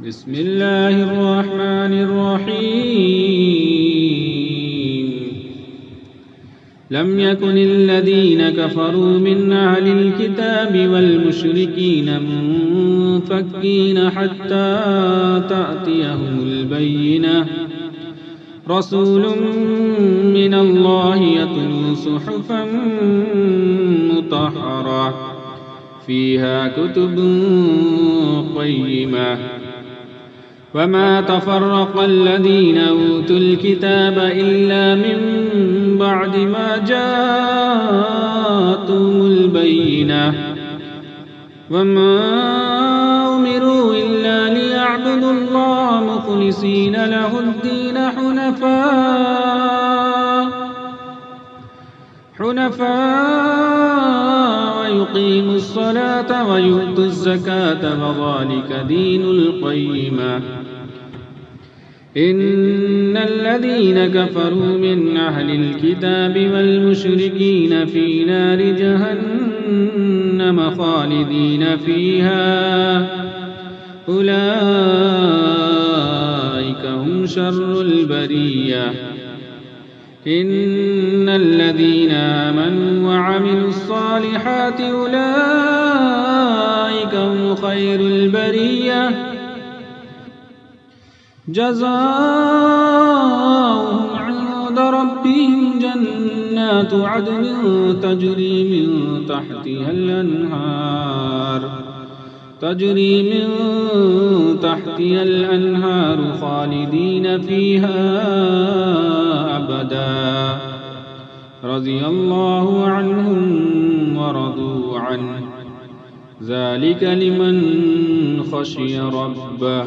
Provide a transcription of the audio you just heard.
بسم الله الرحمن الرحيم لم يكن الذين كفروا من أهل الكتاب والمشركين منفكين حتى تأتيهم البينة رسول من الله يتلو صحفا مطهرة فيها كتب قيمة وما تفرق الذين أوتوا الكتاب إلا من بعد ما جاءتهم البينة وما أمروا إلا ليعبدوا الله مخلصين له الدين حنفاء ويقيموا الصلاة ويؤتوا الزكاة وذلك دين القيمة إن الذين كفروا من أهل الكتاب والمشركين في نار جهنم خالدين فيها أولئك هم شر البرية إن الذين آمنوا وعملوا الصالحات أولئك هم خير البرية جزاؤهم عند ربهم جنات عدن تجري من تحتها الأنهار خالدين فيها أبدا رضي الله عنهم ورضوا عنه ذلك لمن خشي ربه